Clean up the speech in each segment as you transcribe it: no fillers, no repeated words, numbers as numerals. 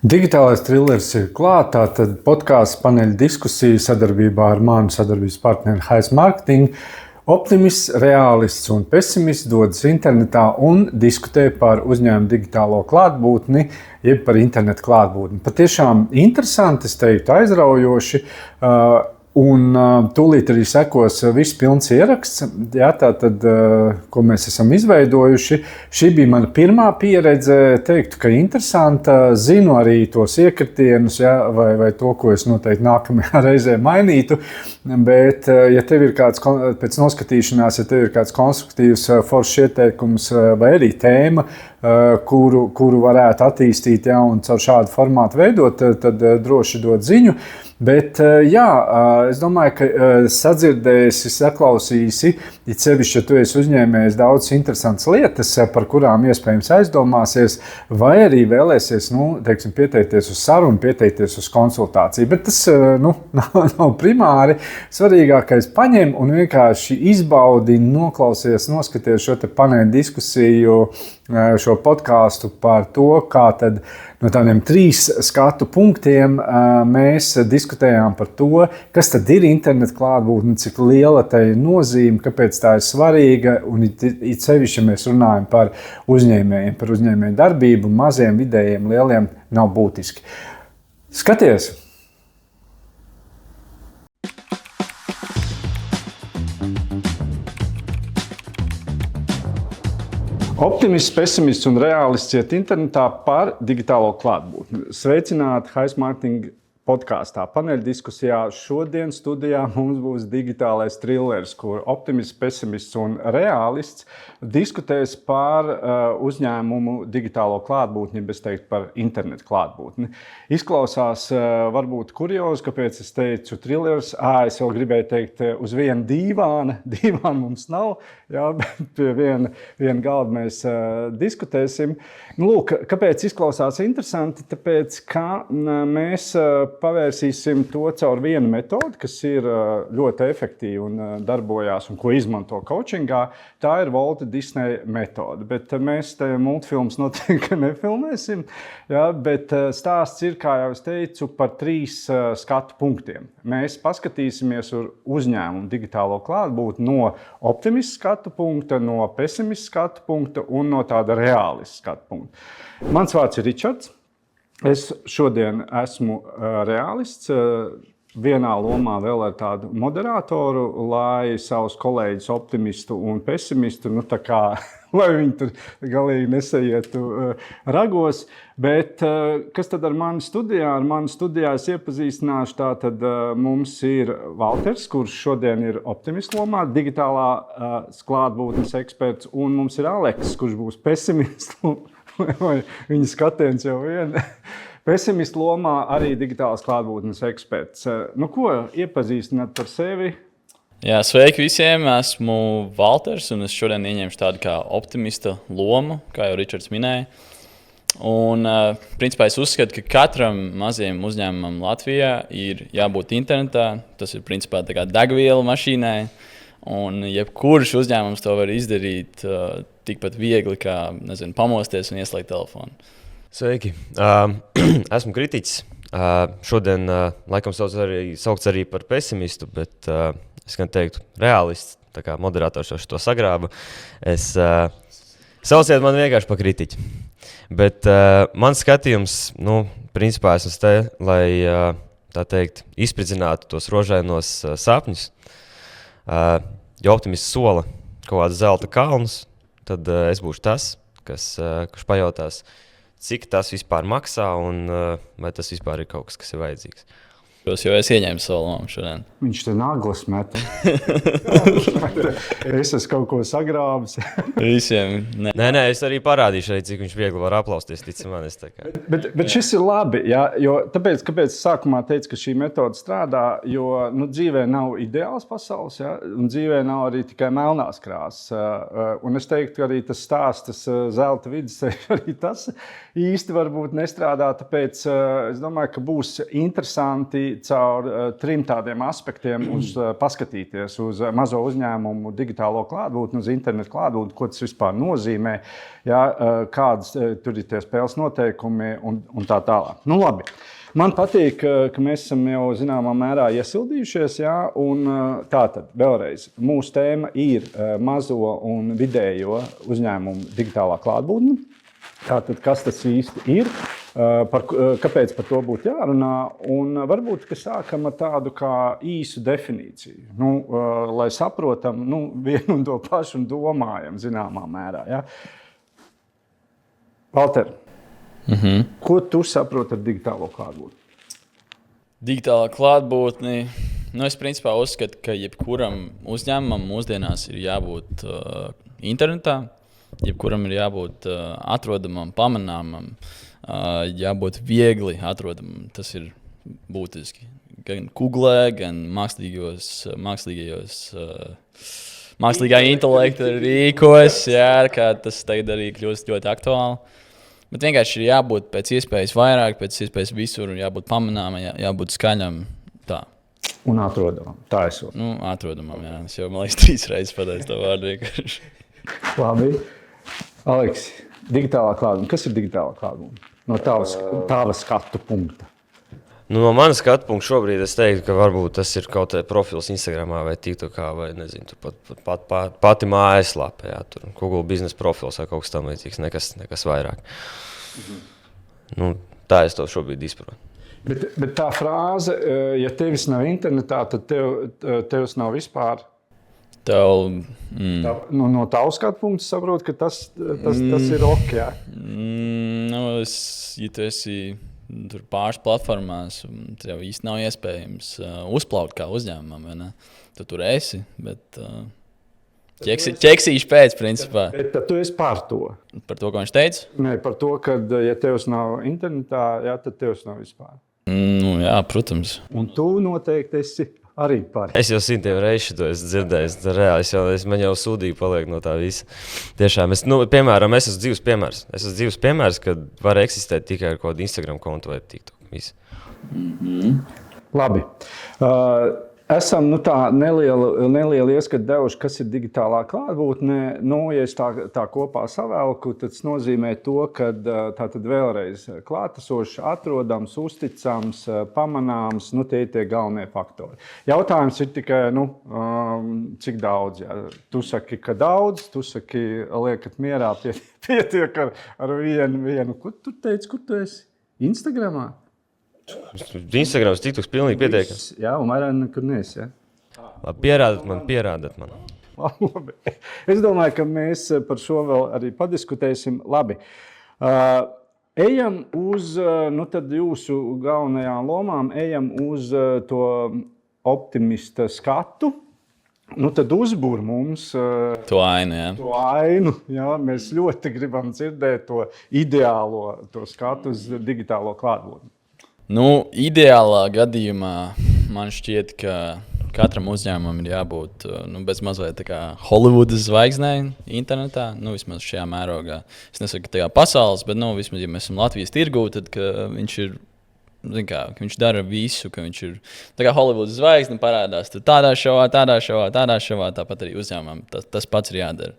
Digitālais trilleris ir klāt, tātad podkāsts paneļa diskusija sadarbībā ar manu sadarbības partneri Hais Marketing. Optimists, reālists un pesimists dodas internetā un diskutē par uzņēmumu digitālo klātbūtni, jeb par internetu klātbūtni. Patiešām interesanti, es teiktu, aizraujoši. Un tūlīt arī sekos viss pilns ieraksts, tātad, ko mēs esam izveidojuši. Šī bija mana pirmā pieredze, teiktu, ka interesanta. Zinu arī tos iekritienus, vai to, ko es noteikti nākamajā reizē mainītu. Bet, ja tev ir kāds, pēc noskatīšanās, ja tev ir kāds konstruktīvs, foršs ieteikums vai arī tēma, kuru varētu attīstīt, un caur šādu formātu veidot, tad droši dod ziņu. Bet, es domāju, ka sadzirdēsi, saklausīsi, it sevišķi, ja tu esi uzņēmējis daudz interesantas lietas, par kurām iespējams aizdomāsies, vai arī vēlēsies, pieteikties uz sarunu, pieteikties uz konsultāciju. Bet tas nav primāri. Svarīgākais paņem un vienkārši izbaudi, noklausies, noskaties šo te paneļa diskusiju, šo podkāstu par to, kā tad no tādiem 3 skatu punktiem mēs diskutējām par to, kas tad ir interneta klātbūtne, cik liela tai ir nozīme, kāpēc tā ir svarīga, un it sevišķi, ja mēs runājam par uzņēmējiem, par uzņēmēju darbību, maziem, vidējiem, lieliem, nav būtiski. Skaties! Optimists, pesimists un reālists iet internetā par digitālo klātbūtni. Sveicināti Hais Marketing podkāstā, paneļa diskusijā. Šodien studijā mums būs digitālais trilleris, kur optimists, pesimists un reālists diskutēs par uzņēmumu digitālo klātbūtni, bet es teiktu par internetu klātbūtni. Izklausās varbūt kuriozi, kāpēc es teicu trilleris. Es vēl gribēju teikt uz vienu dīvāna. Dīvāna mums nav, bet pie viena galda mēs diskutēsim. Lūk, kāpēc izklausās interesanti? Tāpēc, ka mēs pavērsīsim to caur vienu metodi, kas ir ļoti efektīva un darbojās un ko izmanto coachingā. Tā ir Walta Disneya metode, bet mēs te multfilmus noteikti nefilmēsim, bet stāsts ir, kā jau es teicu, par 3 skatu punktiem. Mēs paskatīsimies uz uzņēmumu digitālo klātbūtni no optimista skatu punkta, no pesimista skatu punkta un no tāda reālista skatu punkta. Mans vārds ir Ričards. Es šodien esmu reālists, vienā lomā vēl ar tādu moderatoru, lai savus kolēģus optimistu un pesimistu, lai viņi tur galīgi nesaietu ragos. Bet kas tad ar mani studijā? Ar mani studijā es iepazīstināšu, tātad mums ir Valters, kurš šodien ir optimistu lomā, digitālā klātbūtnes eksperts, un mums ir Aleks, kurš būs pesimists. Vai viņa skatiens jau vien. Pesimistu lomā arī digitālās klātbūtnes eksperts. Ko iepazīstināt par sevi? Jā, sveiki visiem! Esmu Valters, un es šodien ieņemšu tādu kā optimista lomu, kā jau Ričards minēja. Un, principā, es uzskatu, ka katram mazajam uzņēmumam Latvijā ir jābūt internetā. Tas ir, principā, tā kā degviela mašīnai. Un jebkurš uzņēmums to var izdarīt tikpat viegli, kā pamosties un ieslēgt telefonu. Sveiki! Esmu kritiķis. Šodien laikam saukts arī par pesimistu, bet es gan teiktu reālists, tā kā moderators jau to sagrāba. Sauciet man vienkārši par kritiķi. Bet mans skatījums, principā esmu te, lai tā teikt, izspridzinātu tos rožainos sapņus. Ja optimists sola kaut kādus zelta kalnus, tad es būšu tas, kurš pajautās, cik tas vispār maksā un vai tas vispār ir kaut kas, kas ir vajadzīgs. Jo es ieņēmu savu lomu šodien. Viņš te naglas meta. Es esmu kaut ko sagrābis. Visiem. Nē, es arī parādīšu, cik viņš viegli var aplausties, tic man. Bet šis ir labi, jo tāpēc, kāpēc sākumā teicu, ka šī metode strādā, jo dzīvē nav ideāls pasaules, un dzīvē nav arī tikai melnās krāsas. Un es teiktu, ka arī tas stāsts, tas zelta vidusceļš, arī tas īsti varbūt nestrādā, tāpēc es domāju, ka būs interesanti caur 3 tādiem aspektiem paskatīties uz mazo uzņēmumu digitālo klātbūtni, uz internetu klātbūtni, ko tas vispār nozīmē, ja, kādas tur ir tie spēles noteikumi un tā tālāk. Nu, labi. Man patīk, ka mēs esam jau zināmā mērā iesildījušies, ja, un tātad vēlreiz mūsu tēma ir mazo un vidējo uzņēmumu digitālā klātbūtne. Tātad, kas tas īsti ir, kāpēc par to būtu jārunā, un varbūt, ka sākam ar tādu kā īsu definīciju, lai saprotam vienu un to pašu un domājam zināmā mērā. Ja. Valter, ko tu saproti ar digitālo klātbūtni? Digitālā klātbūtne. Es principā uzskatu, ka jebkuram uzņēmumam mūsdienās ir jābūt internetā, jebkuram ir jābūt atrodamam, pamanāmam, jābūt viegli atrodamam. Tas ir būtiski. Gan Google, gan mākslīgā intelekta rīkos, jā, kā tas tagad arī kļūst ļoti aktuāli. Bet vienkārši ir jābūt pēc iespējas vairāk, pēc iespējas visur, jābūt pamanāmam, jābūt skaļam. Tā. Un atrodamam. Tā esot. Atrodamam, jā. Es jau, man liekas, 3 reizes pateicu to vārdu vienkārši. Labi. Aleks, digitālā klātbūtne. Kas ir digitālā klātbūtne? No tava skatu punkta. No manas skatu punkta šobrīd es teiktu, ka varbūt tas ir kaut kāds profils Instagramā vai TikTokā vai nezinu, pati mājaslapa, jā, tur Google biznesa profils vai kaut kas tam līdzīgs, nekas vairāk. Tā es to šobrīd izprotu. Bet tā frāze, ja tevis nav internetā, tad tevis nav vispār. No tavas skatu punkta saprotu, ka tas ir ok, jā? Ja tu esi tur pāris platformās, tad jau īsti nav iespējams uzplaut kā uzņēmumam, vai ne? Tu tur esi, bet ķeksīši pēc, principā. Bet tad tu esi par to. Par to, ko viņš teica? Nē, par to, ka ja tevs nav internetā, jā, tad tevs nav vispār. Jā, protams. Un tu noteikti esi arī par. Es jau 100 reizes to esmu dzirdējis. Reāli, man jau sūdīgi paliek no tā visa. Tiešām, piemēram, es esmu dzīves piemērs. Es esmu dzīves piemērs, kad var eksistēt tikai ar kādu Instagram kontu vai TikTok. Labi. Esam tā nelielu ieskatu devuši, kas ir digitālā klātbūtne. Ja es tā kopā savelku, tad tas nozīmē to, ka tātad vēlreiz klātesošs, atrodams, uzticams, pamanāms, tie ir tie galvenie faktori. Jautājums ir tikai, cik daudz. Jā. Tu saki, ka daudz, tu saki, liekat mierā, pietiek ar vienu. Ko tu teici, kur tu esi? Instagramā? Instagrams TikToks pilnīgi pietiekams. Jā, un vairāk nekur neesi, jā? Labi, pierādat man. Labi. Es domāju, ka mēs par šo vēl arī padiskutēsim. Labi. Ejam uz tad jūsu galvenajām lomām, ejam uz to optimista skatu. Tad uzbūr mums to ainu, jā. To ainu, jā. Mēs ļoti gribam dzirdēt to ideālo to skatu uz digitālo klātbūtni. Ideālā gadījumā man šķiet, ka katram uzņēmumam ir jābūt bez mazliet tā kā Hollywoodas zvaigznei internetā, vismaz šajā mērogā. Es nesaku, ka tajā pasaules, bet vismaz, ja mēs esam Latvijas tirgū, tad viņš ir, ka viņš dara visu, ka viņš ir tā kā Hollywoodas zvaigzne parādās tādā šovā, tāpat arī uzņēmumam tas pats ir jādara.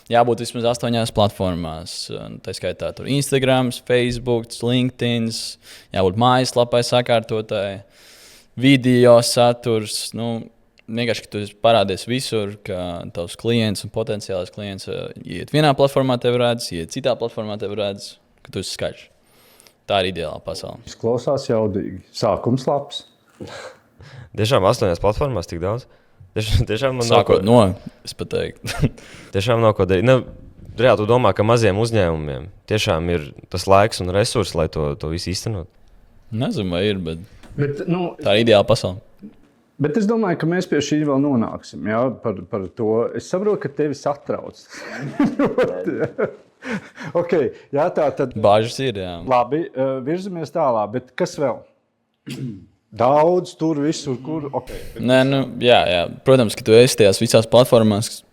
Jābūt vismaz 8 platformās, tā skaitā tur Instagram, Facebook, LinkedIn, jābūt mājaslapai sakārtotai, video saturs, vienkārši, ka tu parādies visur, ka tavs klients un potenciālais klients iet vienā platformā tev redz, iet citā platformā tev redz, ka tu esi skaļš. Tā ir ideāla pasaule. Izklausās jaudīgi. Sākums labs. Tiešām 8 platformās tik daudz? Tiešām man sākot es pat teiktu. Tiešām nav ko darīt. Reāli tu domā, ka maziem uzņēmumiem tiešām ir tas laiks un resursi, lai to visu īstenot? Nezinu, vai ir, bet tā ir ideāla pasaule. Bet es domāju, ka mēs pie šī vēl nonāksim, jā, par to. Es saprotu, ka tevi satrauc. Okay, jā, tā tad. Bāžas ir, jā. Labi, virzamies tālāk, bet kas vēl? Daudz, tur, visur, kur. Okay. Nē, jā. Protams, ka tu esi tajās visās platformās,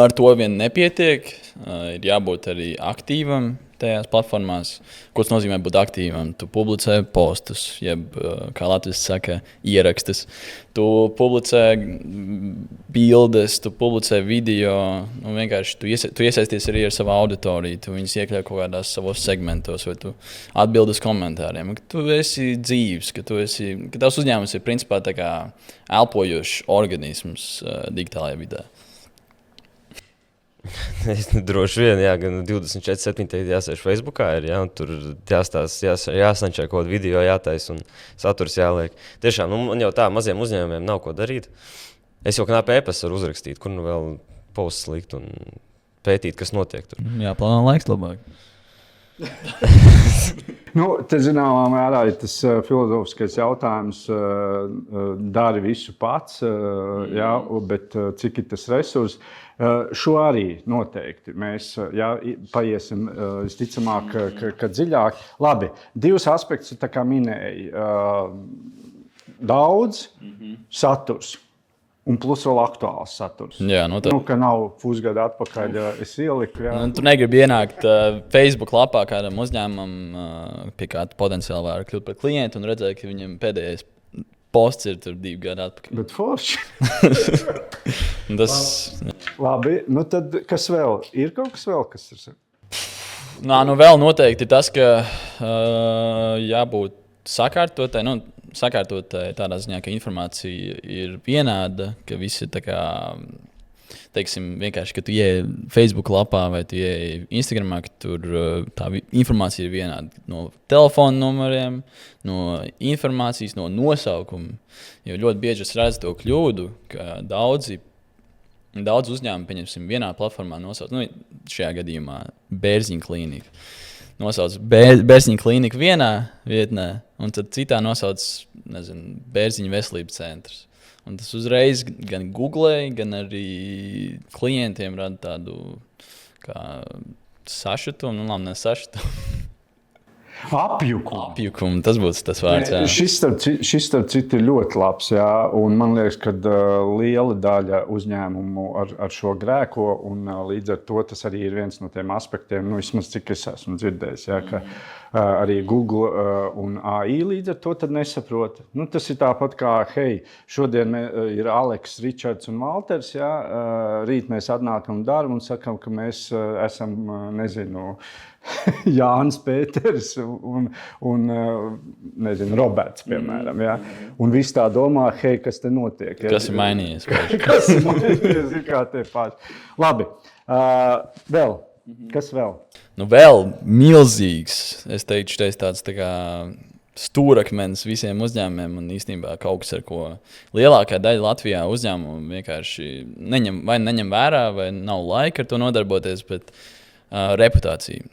ar to vien nepietiek. Ir jābūt arī aktīvam, tajās platformās. Ko tas nozīmē būt aktīvam? Tu publicē postus, jeb, kā Latvijas saka, ierakstus. Tu publicē bildes, tu publicē video. Vienkārši tu iesaisties arī ar savu auditoriju. Tu viņus iekļauj kaut kādās savos segmentos, vai tu atbildi uz komentāriem. Ka tu esi dzīvs, ka tavs uzņēmums ir principā tā kā elpojošs organisms digitālajā vidē. Es droši vien, jā, gan 24/7 jāsēž Facebookā, tur jāsančē kaut kādu video, jātais un saturs jāliek. Tiešām, man jau tā maziem uzņēmumiem nav ko darīt. Es jau knāpi e-pastu varu uzrakstīt, kur vēl posts likt un pētīt, kas notiek tur. Jā, plānā laiks labāk. Te zināmā mērā ir tas filozofiskais jautājums, dari visu pats, bet cik ir tas resurs. Šo arī noteikti mēs paiesim visticamāk, ka dziļāk. Labi, divus aspektus tā kā minēji. Daudz saturs. Un plus vēl aktuāls saturs. Jā, ka nav pusgadu atpakaļ es ieliku. Tu negribi ienākt Facebook lapā kādam uzņēmumam, pie kāda potenciāli var kļūt par klientu un redzēt, ka viņam pēdējais posts ir tur 2 gadu atpakaļ. Bet forši. Labi, tad kas vēl? Ir kaut kas vēl, kas ir? Vēl noteikti tas, ka jābūt sakārtotai. Sakārtotai tādā ziņā, ka informācija ir vienāda, ka visi tā kā, teiksim, vienkārši, ka tu ieej Facebook lapā vai tu ieej Instagramā, ka tur tā informācija ir vienāda no telefona numuriem, no informācijas, no nosaukuma. Jo ļoti bieži es redzu to kļūdu, ka daudz uzņēmumi, pieņemsim, vienā platformā nosauc, šajā gadījumā Bērziņu klīnika. Nosauc Bērziņu klīniku vienā vietnē, un tad citā nosauc, Bērziņu veselības centrs. Un tas uzreiz gan googlēja, gan arī klientiem rada tādu kā sašutumu, nesašutumu. Apjukumu. Tas būs tas vārds. Jā. Šis starp citu ir ļoti labs. Jā, un man liekas, ka liela daļa uzņēmumu ar šo grēko, un līdz ar to tas arī ir viens no tiem aspektiem, vismaz cik es esmu dzirdējis, jā, ka arī Google un AI līdz ar to nesaprot. Tas ir tāpat kā, šodien ir Aleks, Ričards un Valters, jā, rīt mēs atnākam darbu un sakam, ka mēs esam, Jānis Pēters un Roberts, piemēram. Ja? Un viss tā domā, kas te notiek. Ja? Kas ir mainījies? Kas ir mainījies? Kā tie paši. Labi. Vēl. Kas vēl? Vēl milzīgs, es teikšu, tāds tā kā stūrakmens visiem uzņēmumiem un īstenībā kaut kas, ar ko lielākā daļa Latvijā uzņēmumu vienkārši neņem vērā vai nav laika ar to nodarboties, bet reputācija.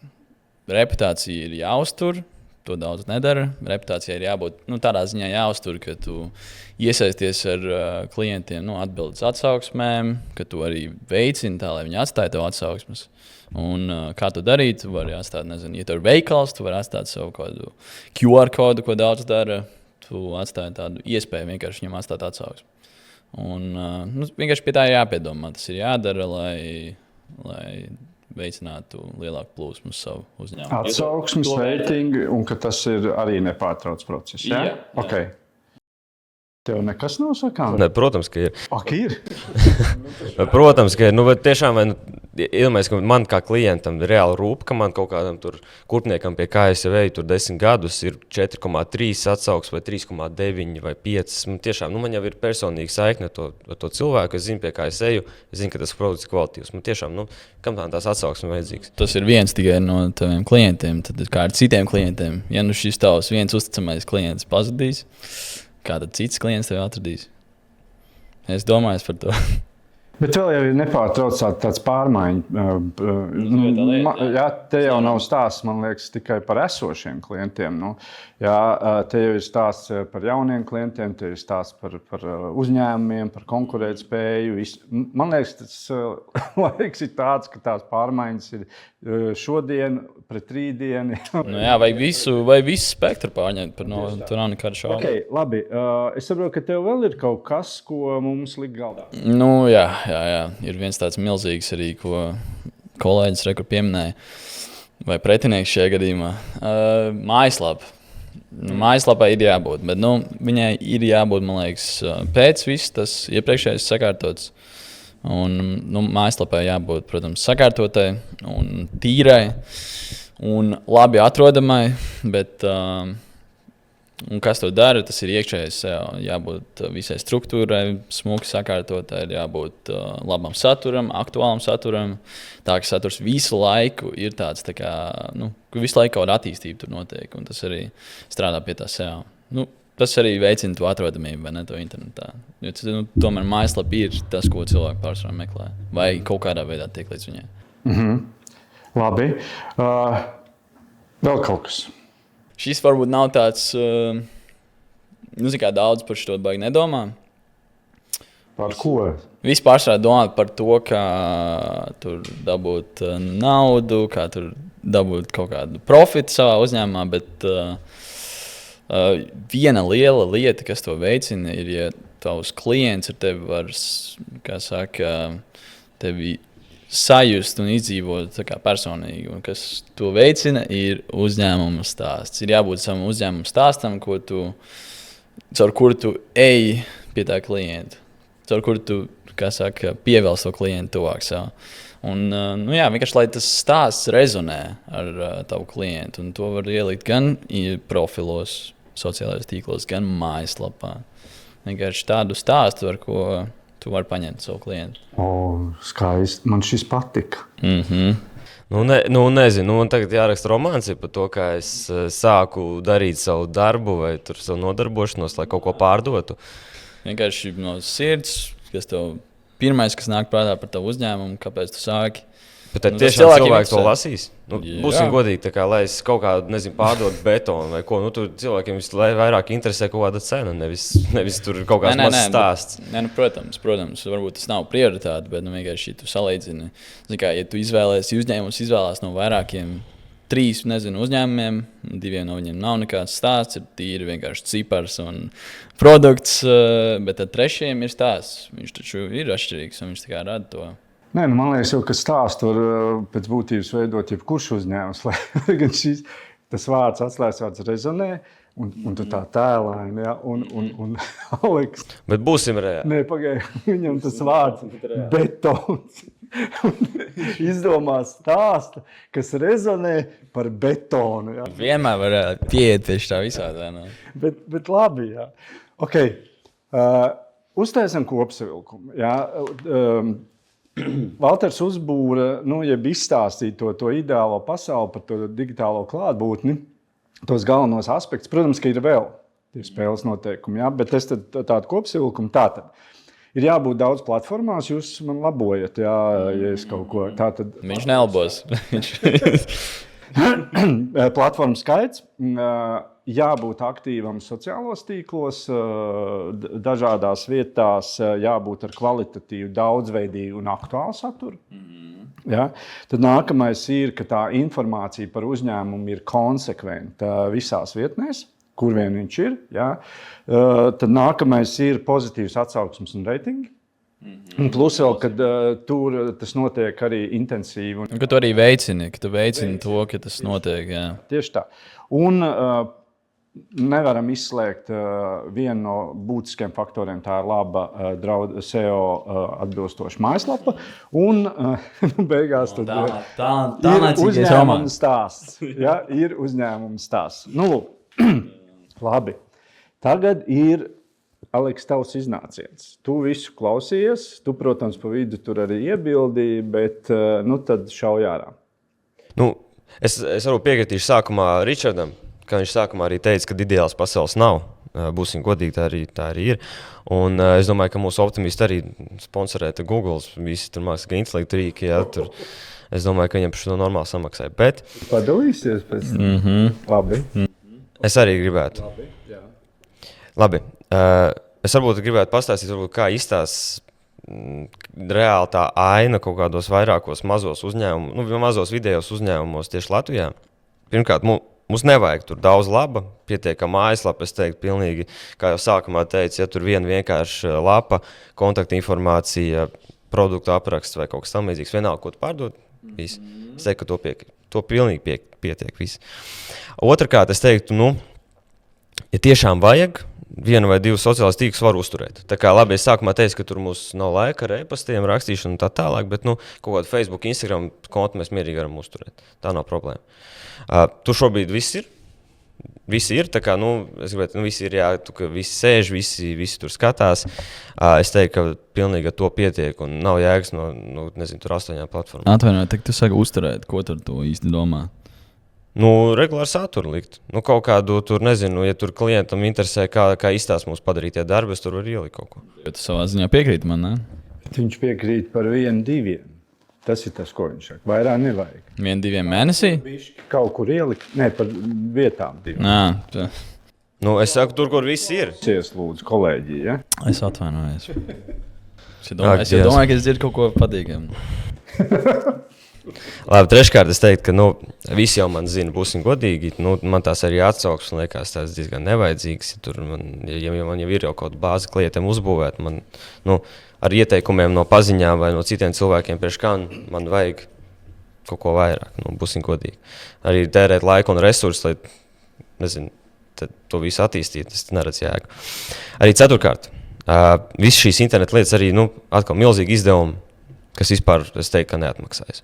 Reputācija ir jāuztur, to daudz nedara. Reputācijai ir jābūt tādā ziņā jāuztur, ka tu iesaisties ar klientiem, atbildes atsauksmēm, ka tu arī veicini tā, lai viņi atstāja tev atsauksmes. Un kā to darīt? Tu vari atstāt, ja tev ir veikals, tu vari atstāt savu kādu QR kodu, ko daudz dara. Tu atstāji tādu iespēju vienkārši viņam atstāt atsauksmi. Un vienkārši pie tā jāpiedomā. Tas ir jādara, lai veicinātu lielāku plūsmu uz savu uzņēmumu. Atsauksmes, reitingi, un ka tas ir arī nepārtrauc process. Ja? Jā. Okay. Tev nekas nav sakāms? Ne, protams, ka ir. Ak, ir? Protams, ka ir. Tiešām, iedomājies, ka man kā klientam reāli rūp, ka man kaut kādam tur kurpniekam pie kā es jau eju tur 10 gadus ir 4,3 atsauks vai 3,9 vai 5. Tiešām, man jau ir personīga saikne ar to cilvēku, es zinu, pie kā es eju, es zinu, ka tas produkts ir kvalitīvs. Tiešām, kam tās atsauksmes vajadzīgas? Tas ir viens tikai no taviem klientiem, tad kā ar citiem klientiem. Ja šis tavs viens uzticamais klients pazudīs, kā tad cits klients tev atradīs? Es domāju par to. Bet vēl jau ir nepārtrauc tāds pārmaiņu. Jā, te jau nav stāsts, man liekas, tikai par esošiem klientiem. Te jau ir stāsts par jauniem klientiem, te ir stāsts par uzņēmumiem, par konkurētspēju. Man liekas, tas laiks ir tāds, ka tās pārmaiņas ir šodien pret rītdienu. Vai visu spektru pārņemt, tur nav nekāda šauba. Okay, labi, es saprotu, ka tev vēl ir kaut kas, ko mums likt galdā. Jā. Ir viens tāds milzīgs arī, ko kolēģis pieminēja. vai pretinieks šajā gadījumā. Mājaslapa. Mājaslapai ir jābūt, bet viņai ir jābūt, man liekas, pēc viss tas iepriekšējais sakārtots. Un mājaslapai jābūt, protams, sakārtotai un tīrai un labi atrodamai, bet un kas to dara, tas ir iekšējais, jābūt visai struktūrai, smuki sakārtotai, jābūt labam saturam, aktuālam saturam. Tā, ka saturs visu laiku ir tāds, tā kā, visu laiku kaut kāda attīstība tur notiek, un tas arī strādā pie tā SEO. Tas arī veicina to atrodamību, vai ne, to internetā. Jo tomēr mājaslapa ir tas, ko cilvēki pārsvarā meklē, vai kaut kādā veidā tiek līdz viņai. Labi. Vēl kaut kas. Šis varbūt nav tāds, kā daudz par šo baigi nedomā. Par ko? Vispār domāt par to, kā tur dabūt naudu, kā tur dabūt kaut kādu profitu savā uzņēmumā, bet viena liela lieta, kas to veicina, ir, ja tavs klients ar tevi var, kā saka, tevi sajust un izdzīvot personīgi. Un kas to veicina, ir uzņēmuma stāsts. Ir jābūt savam uzņēmuma stāstam, caur kuru tu ej pie tā klienta. Caur kuru tu, kā saka, pievēl to klientu tuvāk sev. Un, vienkārši, lai tas stāsts rezonē ar tavu klientu. Un to var ielikt gan profilos, sociālajos tīklos, gan mājaslapā. Vienkārši tādu stāstu, ar ko tu vari paņemt savu klientu. Skaisti. Man šis patika. Nezinu. Man tagad jāraksta romāns par to, kā es sāku darīt savu darbu vai savu nodarbošanos, lai kaut ko pārdotu. Vienkārši no sirds, kas tev pirmais, kas nāk prātā par tavu uzņēmumu, kāpēc tu sāki. Bet tad tiešām cilvēki to lasīs. Būsim godīgi, lai es kaut kādu, pārdotu betonu vai ko. Tur cilvēkiem vairāk interesē kaut kāda cena, nevis tur kaut kāds mazs stāsts. Protams, varbūt tas nav prioritāte, bet vienkārši tu salīdzini. Ja tu izvēlēs no vairākiem 3 uzņēmumiem, 2 no viņiem nav nekāds stāsts, ir tīri vienkārši cipars un produkts, bet tad 3 ir stāsts. Viņš taču ir atšķirīgs un viņš tā kā rada to. Man liekas, ka stāstu var pēc būtības veidot jebkurš uzņēmums, lai gan tas vārds, atslēgas vārds rezonē, un tu tā tēlaini, un Aleks. Bet būsim reāli. Nē, pagaidi, viņam tas vārds betons. Izdomā stāstu, kas rezonē par betonu. Ja? Vienmēr var pieiet pie tā visādā. Bet labi, jā. Ok, uztaisam kopsavilkumu. Jā. Valters uzbūra, jeb izstāstīja to ideālo pasauli par to digitālo klātbūtni, tos galvenos aspektus. Protams, ka ir vēl tie spēles noteikumi, jā, bet es tādu kopsavilkumu tātad. Ir jābūt daudz platformās, jūs man labojat, jā, ja es kaut ko tātad. Viņš nelabos. Platformu skaits, jābūt aktīvam sociālos tīklos, dažādās vietās, jābūt ar kvalitatīvu, daudzveidīgu un aktuālu saturu. Ja? Tad nākamais ir, ka tā informācija par uzņēmumu ir konsekventa visās vietnēs, kur vien viņš ir. Ja? Tad nākamais ir pozitīvs atsauksmes un reitingi. Un plus vēl, kad tur tas notiek arī intensīvi. Un ka tu arī veicini, to, ka tas notiek. Jā. Tieši tā. Un nevaram izslēgt vienu no būtiskiem faktoriem, tā ir laba SEO atbilstoša mājaslapa. Un beigās tad ir uzņēmuma stāsts. Ja? Ir uzņēmuma stāsts. Labi. Tagad ir Aleks, tavs iznāciens. Tu visu klausījies, tu, protams, pa vidu tur arī iebildīji, bet tad šauj ārā. Es varu piekritīšu sākumā Ričardam, ka viņš sākumā arī teica, ka ideāls pasaules nav. Būsim godīgi, tā arī ir. Un es domāju, ka mūsu optimisti arī sponsorēta Google, visi tur mākslīgā intelekta rīki. Ja, tur, es domāju, ka viņam par šo normāli samaksāja. Bet padalīsies pēc tam? Labi. Es arī gribētu. Labi. Es varbūt gribētu pastāstīt, kā izstāsta reāli tā aina kaut kādos vairākos mazos uzņēmumos, mazos vidējos uzņēmumos tieši Latvijā. Pirmkārt, mums nevajag tur daudz laba, pietiekama mājaslapa, es teiktu, pilnīgi, kā jau sākumā teicu, ja tur viena vienkārši lapa, kontaktinformācija, produktu apraksts vai kaut kas tam līdzīgs, vienalga, ko tu pārdod, viss. Es teiktu, ka to piekrīt. To pilnīgi pietiek viss. Otrakārt, es teiktu, ja tiešām vajag, vienu vai divus sociālās tīklus var uzturēt. Tā kā labi, es sākumā teicu, ka tur mums nav laika ar e-pastiem, rakstīšanu un tā tālāk, bet kaut kādu Facebook, Instagram kontu mēs mierīgi varam uzturēt. Tā nav problēma. Tur šobrīd viss ir. Visi ir, tā kā, es gribētu, visi ir, visi sēž, visi tur skatās. Es teiktu, ka pilnīgi ar to pietiek un nav jēgas nezinu, tur 8 platformām. Atvainojiet, tak tu saki uzturēt, ko tur tu īsti domā? Regulāri saturu likt. Kaut kādu tur, nezinu, ja tur klientam interesē, kā izstās mūsu padarītie darbi, es tur varu ielikt kaut ko. Jo tu savā ziņā piekrīti man, ne? Viņš piekrīt par 1-2. Tas ir tas, ko viņš saka. Vairāk nevajag. 1-2 mēnesī? Kaut kur ielikt, ne par vietām 2. Nā, es saku tur, kur viss ir. Cies, lūdzu, kolēģi, ja? Es atvainojos. Es domāju, ka es dzirdu kaut ko patīkamu. Labi, treškārt es teiktu, ka visi jau man zina, būsim godīgi. Man tās arī atsauksmes un liekas tās diezgan nevajadzīgas. Ja man jau ir jau kaut kāda bāze klientiem uzbūvēt, man ar ieteikumiem no paziņām vai no citiem cilvēkiem priekš kā man vajag kaut ko vairāk, būsim godīgi. Arī tērēt laiku un resursus, lai to visu attīstītu, tas neredz jēgu. Arī ceturkārt, visas šīs interneta lietas arī atkal milzīgi izdevumi, kas vispār, es teiktu, ka neatmaksājas.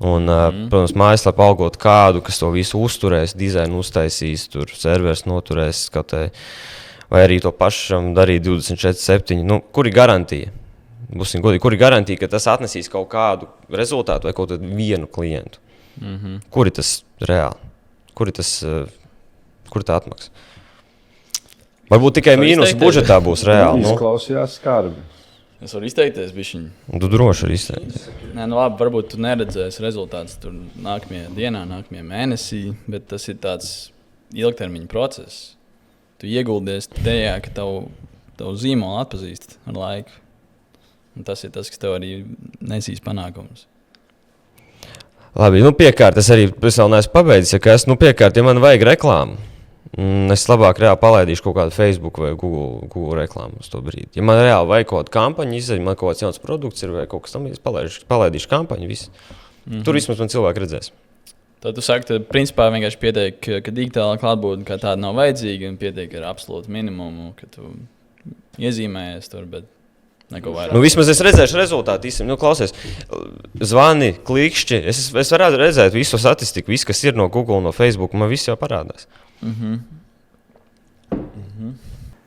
Un, protams, mājaslapa algot kādu, kas to visu uzturēs, dizainu uztaisīs, tur servers noturēs skatē, vai arī to pašam darīt 24/7. Kur ir garantija? Būsim godīgi, kur ir garantija, ka tas atnesīs kaut kādu rezultātu vai kaut kādu vienu klientu? Kur ir tas reāli? Kur tā atmaksa? Varbūt tikai mīnus budžetā būs reāli. Izklausījās skarbi. Es varu izteikties, bišķiņ. Tu droši arī izteikties. Nē, labi, varbūt tu neredzēsi rezultātus tur nākamajā dienā, nākamajā mēnesī, bet tas ir tāds ilgtermiņa process. Tu ieguldies tajā, ka tavu zīmolu atpazīst ar laiku. Un tas ir tas, kas tev arī nesīs panākumus. Labi, piekārt, es arī vēl neesmu pabeidzis, ja piekārt, ja man vajag reklāmu. Es labāk reāli palaidīšu kaut kādu Facebook vai Google reklāmu uz to brīdi. Ja man reāli vajag kaut kādu kampaņu izdeļ, man kaut kāds jauns produkts ir vai kaut kas tam, es palaidīšu kampaņu, visu. Tur vismaz man cilvēki redzēs. Tad tu saki, ka principā vienkārši pietiek, ka digitālā klātbūtne kā tāda nav vajadzīga un pietiek ar absolūtu minimumu, ka tu iezīmējies tur, bet neko vairāk. Vismaz es redzēšu rezultātu. Klausies, zvani, klikšķi. Es varētu redzēt visu statistiku, visu, kas ir no Google, no Facebook, man viss jau parādās.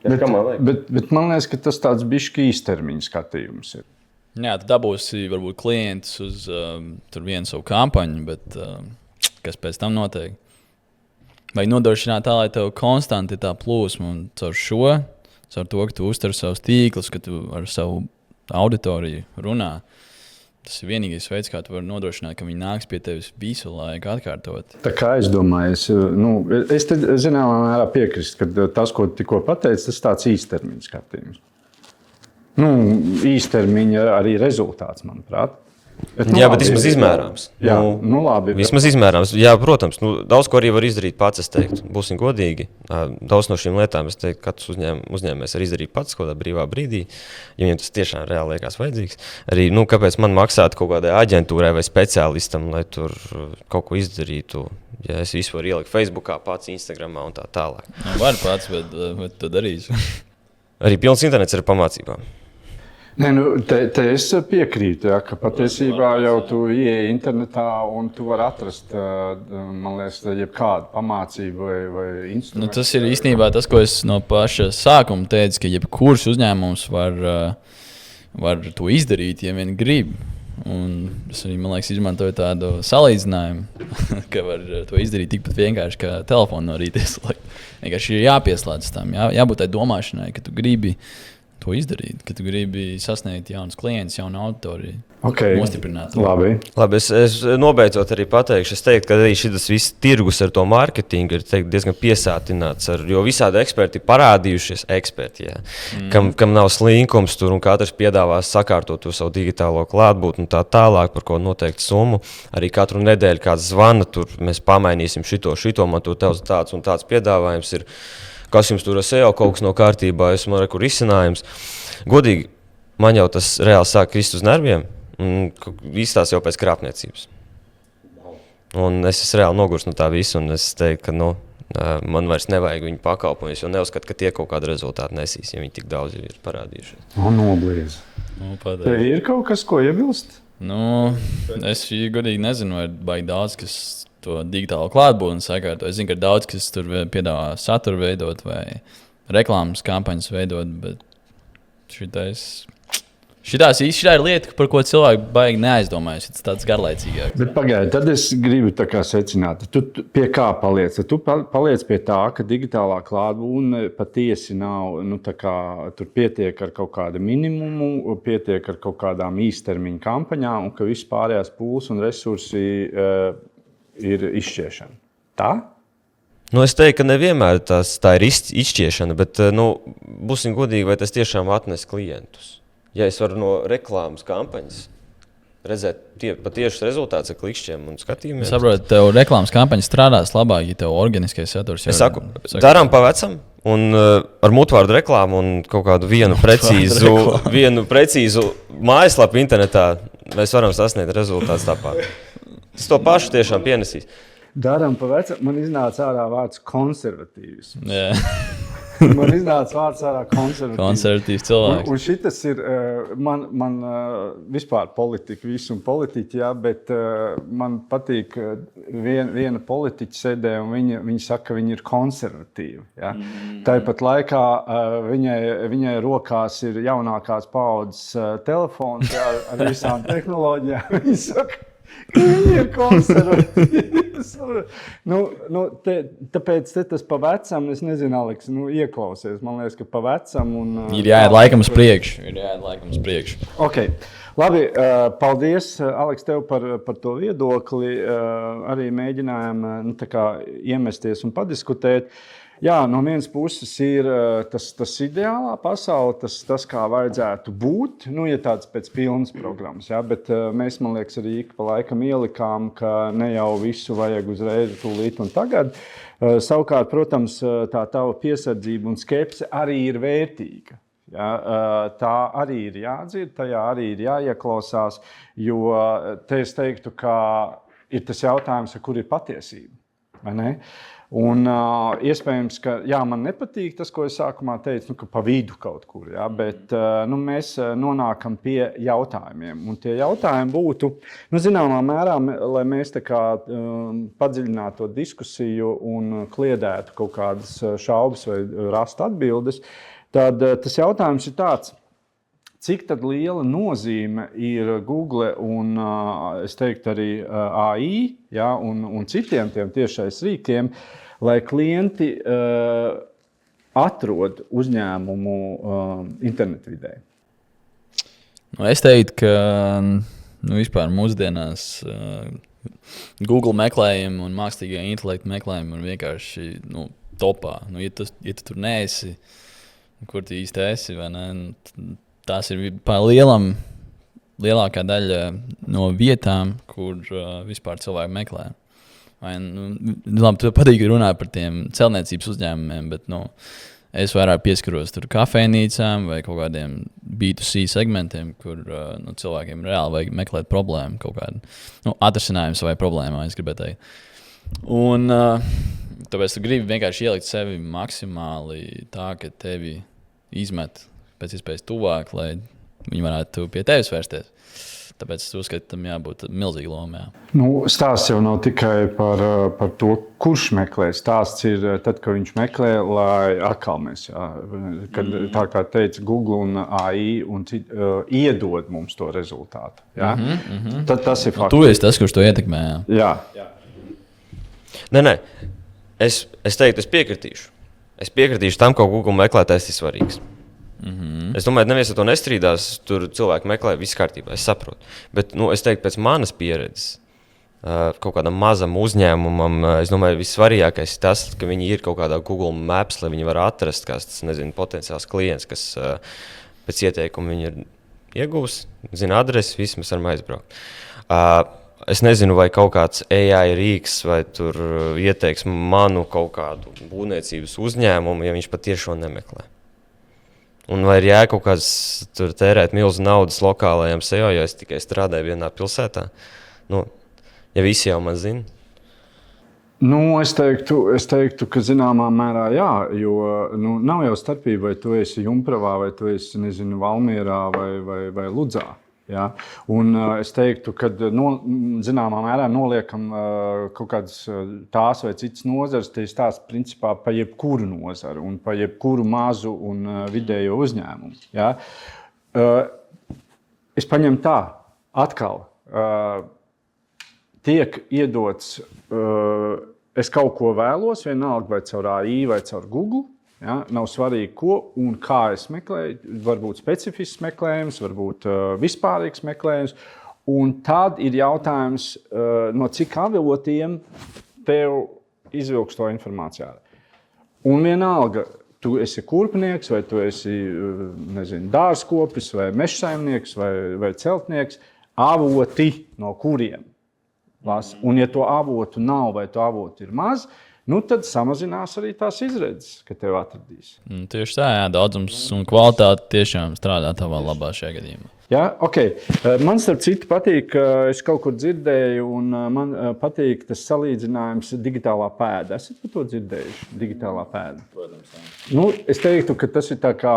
Bet man liekas, ka tas tāds bišķi īstermiņa skatījums ir. Jā, tu dabūsi varbūt klientus uz vienu savu kampaņu, bet kas pēc tam notiek? Vajag nodrošināt tā, lai tev konstanti ir tā plūsma un caur to, ka tu uztver savus tīklus, ka tu ar savu auditoriju runā. Tas ir vienīgais veids, kā tu vari nodrošināt, ka viņi nāks pie tevis visu laiku atkārtot. Tā kā es domāju, es zināmā mērā piekrītu, ka tas, ko tikko pateici, tas tāds īstermiņa skatījums. Īstermiņa arī rezultāts, manuprāt. Bet, bet vismaz izmērāms. Jā, labi. Vismaz izmērāms. Jā, protams, daudz ko arī var izdarīt pats, es teiktu. Būsim godīgi. Daudz no šīm lietām, es teiktu, katrs uzņēmējs var izdarīt pats kaut kādā brīvā brīdī, ja viņam tas tiešām reāli liekas vajadzīgs. Arī, kāpēc man maksāt kaut kādai aģentūrai vai speciālistam, lai tur kaut ko izdarītu, ja es visu varu ielikt Facebookā pats, Instagramā un tā tālāk. Var pats, bet tu darīsi. Arī pilns internets ir pamācībām. Nē, te es piekrītu, ka patiesībā jau tu ieej internetā un tu vari atrast, man liekas, jebkādu pamācību vai instrumentu. Tas ir īstenībā tas, ko es no paša sākuma teicu, ka jebkurš uzņēmums var to izdarīt, ja vien grib. Un es arī, man liekas, izmantoju tādu salīdzinājumu, ka var to izdarīt tikpat vienkārši kā telefonu no rīta ieslēgt. Vienkārši ir jāpieslēdz tam, jābūt tai domāšanai, ka tu gribi to izdarīt, ka tu gribi sasniegt jaunus klientus, jaunu auditoriju. Nostiprināt to. Labi, es nobeidzot arī pateikšu. Es teiktu, ka arī šis viss tirgus ar to mārketingu ir diezgan piesātināts. Jo visādi eksperti ir parādījušies, kam nav slinkums tur un katrs piedāvā sakārtot to savu digitālo klātbūtni un tā tālāk par ko noteiktu summu. Arī katru nedēļu kāds zvana, tur mēs pamainīsim šito, man tur tāds un tāds piedāvājums ir. Kas jums tur ar SEO kaut kas no kārtībā, es man reku risinājums. Godīgi, man jau tas reāli sāk krist uz nerviem un izstās jau pēc krāpniecības. Un es esmu reāli nogurs no tā visu, un es teiktu, ka man vairs nevajag viņu pakalpojumus, jo neuzskatu, ka tie kaut kādu rezultātu nesīs, ja viņi tik daudz jau ir parādījušies. Nobliez. Tev ir kaut kas, ko iebilst? Es godīgi nezinu, vai baigi daudz, kas to digitālo klātbūtni sakārto. Es zinu, ka daudz, kas tur piedāvā saturu veidot vai reklāmas kampaņas veidot, bet šitā ir lieta, par ko cilvēki baigi neaizdomājas. Tas tāds garlaicīgāks. Bet pagaidi, tad es gribu tā kā secināt, tu pie kā paliec? Tu paliec pie tā, ka digitālā klātbūtne patiesi nav, tā kā tur pietiek ar kaut kādu minimumu, pietiek ar kaut kādām īstermiņa kampaņām un ka viss pārējās pūles un resursi ir izšķiešana. Tā? Es teiktu, ka nevienmēr tā ir izšķiešana, bet būsim godīgi, vai tas tiešām atnes klientus. Ja es varu no reklāmas kampaņas redzēt patiešus rezultātus ar klikšķiem un skatījumiem. Es saprotu, tev reklāmas kampaņa strādās labāk, ja tev organiskais saturs jau ir. Es saku, darām pa vecam un ar mutvārdu reklāmu un kaut kādu vienu precīzu mājaslapu internetā mēs varam sasniegt rezultātus tāpat. Tas to pašu tiešām pienesīs. Darām pa vecam, man iznāca ārā vārds konservatīvisms. Yeah. Man iznāca vārds ārā konservatīvs cilvēks. Un šitas ir, man vispār politika, visu un politiķi, jā, bet man patīk, viena politiķa sēdē un viņa saka, ka viņa ir konservatīva. Jā. Tāpat laikā viņai rokās ir jaunākās paaudzes telefons, jā, ar visām tehnoloģijām. Viņa saka, ka viņi ir konservatīvi. Tāpēc tas pa vecam, es nezinu, Aleks, ieklausies. Man liekas, ka pa vecam. Ir jāiet laikam uz priekšu. Okay. Labi, paldies, Aleks, tev par to viedokli. Arī mēģinājām iemesties un padiskutēt. Jā, no vienas puses ir tas ideālā pasaule, tas kā vajadzētu būt, ja tāds pēc pilnas programmas. Ja? Bet mēs, man liekas, arī ik pa laikam ielikām, ka ne jau visu vajag uzreiz, tūlīt un tagad. Savukārt, protams, tā tava piesardzība un skepse arī ir vērtīga. Ja? Tā arī ir jādzird, tajā arī ir jāieklausās, jo te es teiktu, ka ir tas jautājums, kur ir patiesība, vai ne? Un iespējams, ka man nepatīk tas, ko es sākumā teicu, ka pa vidu kaut kur, ja? Bet mēs nonākam pie jautājumiem. Un tie jautājumi būtu, zināmā mērā, lai mēs tā kā padziļinātu to diskusiju un kliedētu kaut kādas šaubas vai rastu atbildes, tad tas jautājums ir tāds. Cik tad liela nozīme ir Google un, es teiktu, arī AI, ja, un citiem tiem tiešais rīkiem, lai klienti atrod uzņēmumu internetvidē? Es teiktu, ka vispār mūsdienās Google meklējumi un mākslīgā intelekta meklējumi ir vienkārši topā. Ja tu tur neesi, kur tu īsti esi, vai ne? Tās ir lielākā daļa no vietām, kur vispār cilvēki meklē. Labi, tu patīk runāt par tiem celtniecības uzņēmumiem, bet es vairāk pieskaros tur kafejnīcām vai kaut kādiem B2C segmentiem, kur cilvēkiem reāli vajag meklēt problēmu, kaut kādu atrisinājumu savai problēmai, es gribētu teikt. Un tāpēc tu gribi vienkārši ielikt sevi maksimāli tā, ka tevi izmet pēc iespējas tuvāk, lai viņi varētu pie tevis vērsties. Tāpēc es uzskatu, ka tam jābūt milzīga loma. Stāsts jau nav tikai par to, kurš meklē. Stāsts ir tad, kad viņš meklē, lai atkal mēs, kad, tā kā teica Google un AI, un iedod mums to rezultātu. Ja? Tad tas ir fakts. Tu esi tas, kurš to ietekmē. Jā. Nē. Es teiktu, es piekritīšu. Es piekritīšu tam, ka Google meklētājs ir svarīgs. Es domāju, ka neviens ar to nestrīdās. Tur cilvēki meklē, viss kārtībā, es saprotu. Bet es teiktu, pēc manas pieredzes, kaut kādam mazam uzņēmumam, es domāju, vissvarīgākais ir tas, ka viņi ir kaut kādā Google Maps, lai viņi var atrast kāds, potenciāls klients, kas pēc ieteikuma viņi ir iegūs, zina adresi, viss mēs varam aizbraukt. Es nezinu, vai kaut kāds AI rīks vai tur ieteiks manu kaut kādu būvniecības uzņēmumu, ja viņš patiešām nemeklē. Un vai ir kaut kāds tur tērēt milzu naudas lokālajiem SEO, jo es tikai strādāju vienā pilsētā. Ja visi jau man zina, Es teiktu, ka zināmā mērā jā, jo nav jau starpība, vai tu esi Jumpravā, vai tu esi, nezinu, Valmierā vai Ludzā. Ja? Un es teiktu, ka zināmā mērā noliekam kaut kādas tās vai citas nozares, tie stāsta principā par jebkuru nozaru un par jebkuru mazu un vidējo uzņēmumu. Ja? Es paņemu tā, atkal. Tiek iedots, es kaut ko vēlos, vienalga vai caur AI vai caur Google. Ja? Nav svarīgi, ko un kā es meklēju. Varbūt specifisks meklējums, varbūt vispārīgs meklējums. Un tad ir jautājums, no cik avotiem tev izvilks to informāciju. Un vienalga, tu esi kurpnieks, vai tu esi dārzkopis, vai mežsaimnieks, vai celtnieks, avoti no kuriem. Un, ja to avotu nav vai to avotu ir maz, tad samazinās arī tās izredzes, ka tev atradīs. Tieši tā, jā, daudzums un kvalitāte tiešām strādā tavā labā šajā gadījumā. Jā, okay. Man starp citu patīk, es kaut kur dzirdēju, un man patīk tas salīdzinājums digitālā pēda. Esat par to dzirdējuši? Digitālā pēda. Protams. Es teiktu, ka tas ir tā kā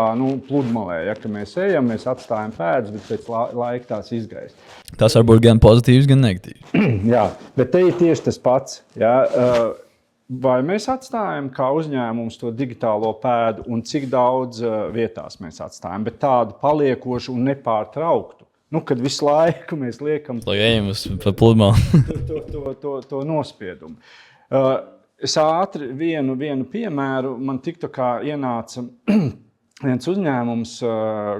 pludmalē. Ja, ka mēs ejam, mēs atstājam pēdas, bet pēc laika tās izgaist. Tas var būt gan pozitīvs, gan negatīvs. Jā, bet te ir tieši tas pats. Ja, vai mēs atstājam kā uzņēmums to digitālo pēdu un cik daudz vietās mēs atstājam, bet tādu paliekošu un nepārtrauktu. Kad visu laiku mēs liekam lai ejam uz pludmali. to nospiedumu. Es ātri vienu piemēru, man tiktu kā ienāca viens uzņēmums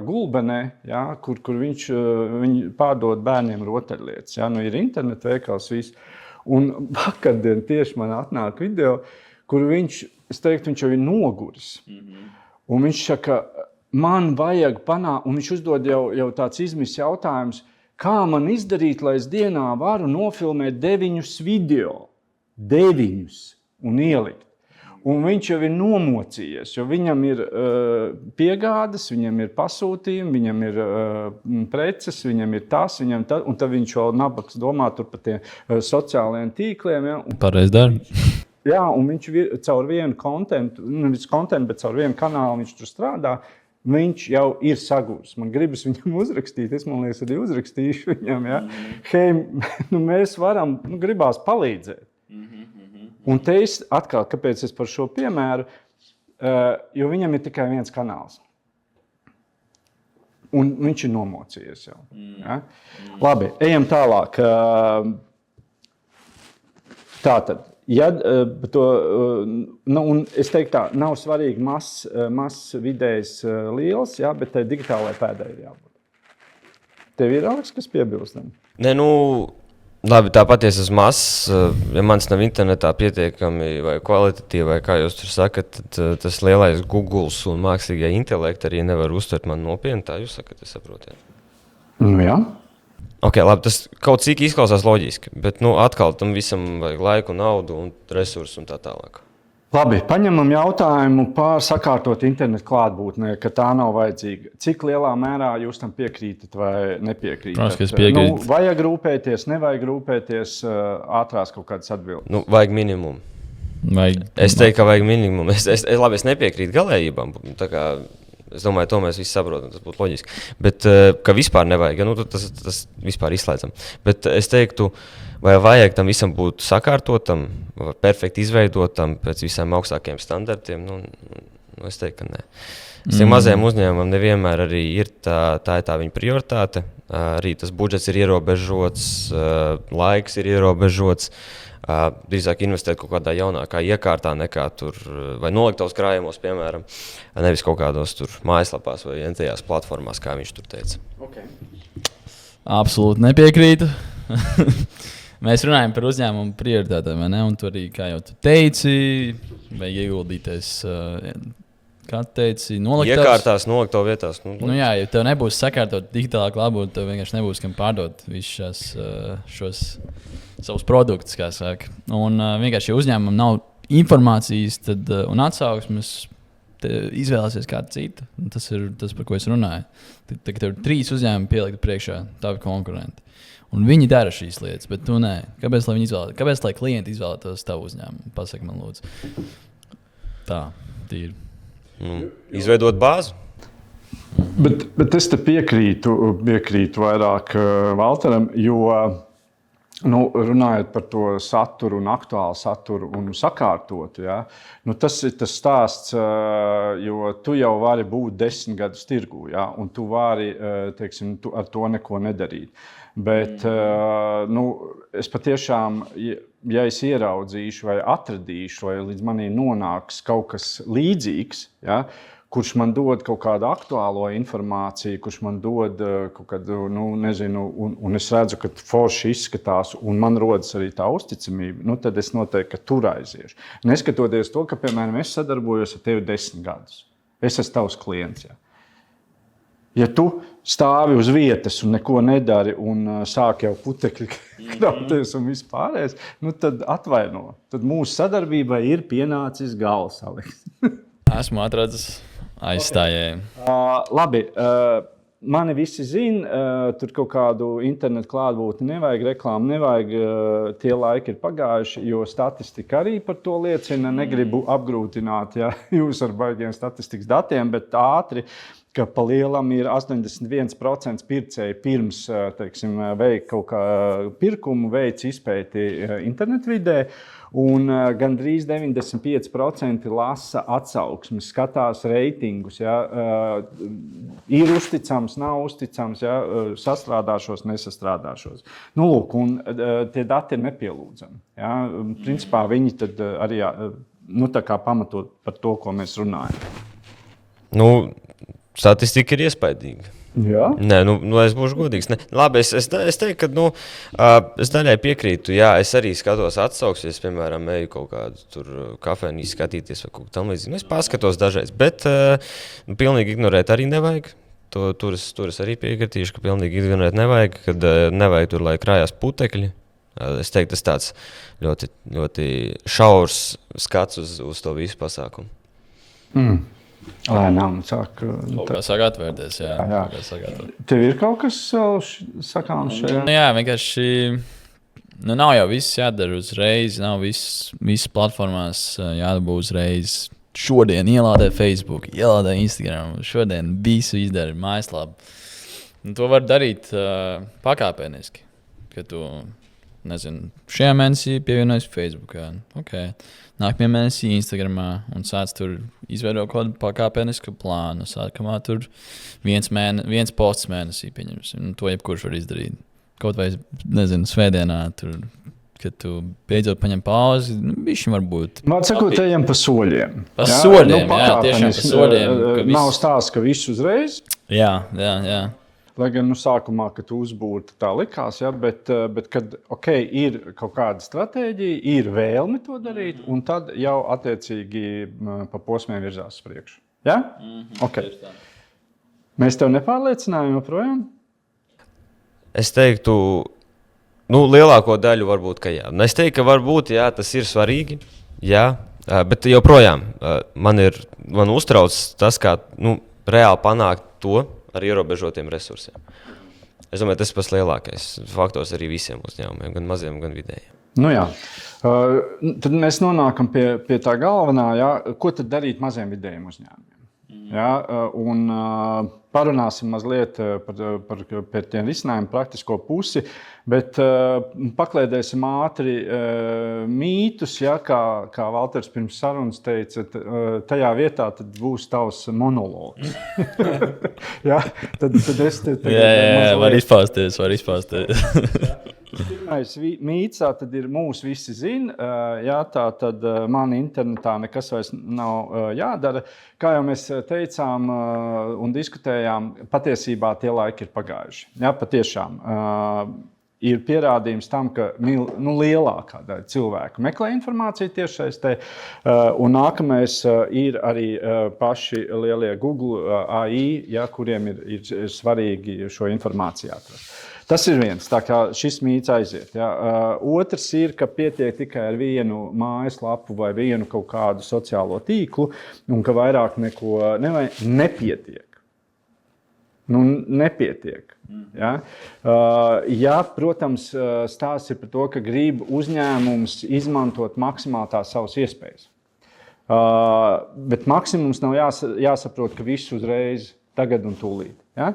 Gulbenē, ja, kur viņi pārdod bērniem rotaļlietas. Ja, ir interneta veikals viss. Un vakardien tieši man atnāk video, kur viņš jau ir noguris. Un viņš saka, man vajag panākt, un viņš uzdod jau tāds izmisks jautājums, kā man izdarīt, lai es dienā varu nofilmēt 9 video. 9 un ielikt. Un viņš jau ir nomocījies, jo viņam ir piegādes, viņam ir pasūtījumi, viņam ir preces, viņam ir tas, un tad viņš vēl nabaks domā tur par tiem sociālajiem tīkliem. Ja? Pareiz darbi. Jā, un viņš caur vienu kontentu, bet caur vienu kanālu viņš tur strādā, viņš jau ir sagūrs. Man gribas viņam uzrakstīt, es man liekas, arī uzrakstīšu viņam, ja? Hei, mēs varam, gribās palīdzēt. Un te es atkal, kāpēc es par šo piemēru, jo viņam ir tikai viens kanāls. Un viņš ir nomocījies jau. Ja? Labi, ejam tālāk. Tātad, un es teiktu tā, nav svarīgi mazs, vidējs, liels, ja, bet tai digitālajai pēdai ir jābūt. Tev ir, Aleks, kas piebilstam? Nē, labi, tā patiesi esmu mazs, ja mans nav internetā pietiekami vai kvalitatīvi, vai kā jūs tur sakat, tad tas lielais Google un mākslīgā intelekta arī nevar uztvert man nopietni, tā jūs sakat, es saprotu. Jā. Ok, labi, tas kaut cik izklausās loģiski, bet atkal tam visam vajag laiku, naudu un resursu un tā tālāk. Labi, paņemam jautājumu par sakārtot internetu klātbūtnē, ka tā nav vajadzīga. Cik lielā mērā jūs tam piekrītat vai nepiekrītat? Protams, ka es piekrītu. Vajag rūpēties, nevajag rūpēties, ātrās kaut kādas atbildes? Vajag minimumu. Es teiktu, ka vajag minimumu. Es nepiekrītu galējībām. Es domāju, to mēs visi saprotam, tas būtu loģiski. Bet, ka vispār nevajag, tas vispār izslēdzam. Bet es teiktu, vai vajag tam visam būt sakārtotam, perfekti izveidotam pēc visiem augstākiem standartiem? Es teiktu, ka nē. Tiem mazajiem uzņēmumiem nevienmēr arī ir tā viņa prioritāte. Arī tas budžets ir ierobežots, laiks ir ierobežots. Drīzāk investēt kaut kādā jaunākā iekārtā nekā tur, vai noliktavas krājumos, piemēram, nevis kaut kādos tur mājaslapās vai tajās platformās, kā viņš tur teica. Okay. Absolūti nepiekrītu. Mēs runājam par uzņēmumu prioritātēm, vai ne? Un tu arī, kā jau tu teici, vajag ieguldīties, kā teici, noliktavas. Iekārtās, noliktavu vietās. Jā, ja tev nebūs sakārtot digitālā klātbūtne, tev vienkārši nebūs kam pārdot visus šos savus produktus, kā saka. Un vienkārši, ja uzņēmumam nav informācijas un atsauksmes, izvēlēsies kādu citu. Tas ir tas, par ko es runāju. Tad tev ir 3 uzņēmumi pielikt priekšā, tavi konkurenti. Un viņi dara šīs lietas, bet tu nē. Kāpēc lai klienti izvēlētos tavu uzņēmumu? Pasaki man, lūdzu. Tā, tīri. Izveidot bāzi. Bet es te piekrītu vairāk Valteram, jo runājot par to saturu un aktuālu saturu un sakārtotu, ja, tas ir tas stāsts, jo tu jau vari būt 10 gadus tirgū, ja, un tu vari, teiksim, ar to neko nedarīt. Bet es patiešām, ja es ieraudzīšu vai atradīšu, vai līdz manī nonāks kaut kas līdzīgs, ja, kurš man dod kaut kādu aktuālo informāciju, kurš man dod kaut kādu, nezinu, un es redzu, ka forši izskatās, un man rodas arī tā uzticamība, tad es noteikti, ka tur aiziešu. Neskatoties to, ka, piemēram, es sadarbojos ar tevi 10 gadus. Es esmu tavs klients. Ja. Ja tu stāvi uz vietas un neko nedari, un sāk jau putekļi krauties un vispārējais, tad atvaino. Tad mūsu sadarbībai ir pienācis gals, Aleks. Esmu atradzis aizstājēju. Labi, mani visi zina, tur kaut kādu internetu klātbūtni nevajag, reklāmu nevajag, tie laiki ir pagājuši, jo statistika arī par to liecina. Negribu apgrūtināt jūs ar baigiem statistikas datiem, bet ātri, ka pa lielam ir 81% pircēji pirms, teiksim, veikt kaut kā pirkumu, veic izpēti internetvidē. Un gandrīz 95% lasa atsauksmes, skatās reitingus. Ja, ir uzticams, nav uzticams, ja, sastrādāšos, nesastrādāšos. Lūk, un tie dati ir nepielūdzami. Ja. Principā viņi tad arī tā kā pamatot par to, ko mēs runājam. Statistika ir iespaidīga. Jā. Nē, es būšu godīgs. Ne. Labi, es teiktu, ka es daļai piekrītu. Jā, es arī skatos atsauksmes, piemēram, eju kaut kādu tur kafēnī skatīties vai kaut ko tam līdzīgi. Es paskatos dažreiz, bet pilnīgi ignorēt arī nevajag. Tur es arī piekritīšu, ka pilnīgi ignorēt nevajag, kad nevajag tur, lai krājās putekļi. Es teiktu, tas tāds ļoti, ļoti šaurs skats uz to visu pasākumu. Lēnām sāk. Kā sāk atvērties, jā. Tev ir kaut kas sakāms šajā? Jā, vienkārši nav jau viss jādara uzreiz, nav viss platformās jādabū uzreiz. Šodien ielādē Facebook, ielādē Instagram, šodien visu izdara mājaslapu. To var darīt pakāpeniski, ka tu, nezinu, šajā mēnesī pievienojas Facebookā. Okay. Nākamajā mēnesī Instagramā un sāc tur izveidot kaut kādu pakāpenisku plānu. Sākamā tur viens posts mēnesī pieņemsim. To jebkurš var izdarīt. Kaut vai, nezinu, svētdienā tur, kad tu beidzot paņem pauzi, bišķi varbūt. Man sakot, ejam pa soļiem. Pa soļiem, jā, tiešām pa soļiem. Nav stāsts, ka viss uzreiz. Jā. Lai gan sākumā, kad uzbūrta tā likās, ja, bet kad ir kaut kāda stratēģija, ir vēlme to darīt, un tad jau attiecīgi pa posmiem virzās uz priekšu. Ja? Okay. Mēs tev nepārliecinājām joprojām? Es teiktu, lielāko daļu varbūt, ka jā. Es teiktu, ka varbūt jā, tas ir svarīgi, jā, bet joprojām man uztrauc tas, kā reāli panākt to, ar ierobežotiem resursiem. Es domāju, tas ir pats lielākais faktors arī visiem uzņēmumiem, gan maziem, gan vidējiem. Jā. Tad mēs nonākam pie tā galvenā, ja, ko tad darīt maziem vidējiem uzņēmumiem. Ja, un parunāsim mazliet par tiem risinājumu praktisko pusi, bet paklēdēsim ātri mītus, ja, kā Valters pirms sarunas teica, tajā vietā tad būs tavs monologs. Ja, tad es te Jā, var izpāsties. Pirmais mīts tad ir mūsu visi zina, jā, tā tad man internetā nekas vairs nav jādara. Kā jau mēs teicām un diskutējām, patiesībā tie laiki ir pagājuši. Jā, patiešām. Ir pierādījums tam, ka lielākā daļa cilvēku meklē informāciju tiešsaistē, un nākamais ir arī paši lielie Google AI, ja, kuriem ir svarīgi šo informāciju atrast. Tas ir viens, tā kā šis mīts aiziet. Ja. Otrs ir, ka pietiek tikai ar vienu mājaslapu vai vienu kaut kādu sociālo tīklu, un ka vairāk neko nepietiek. Nepietiek. Ja? Ja, protams, stāsts ir par to, ka grib uzņēmums izmantot maksimāli tās savas iespējas. Bet maksimums nav jāsaprot, ka viss uzreiz, tagad un tūlīt. Ja?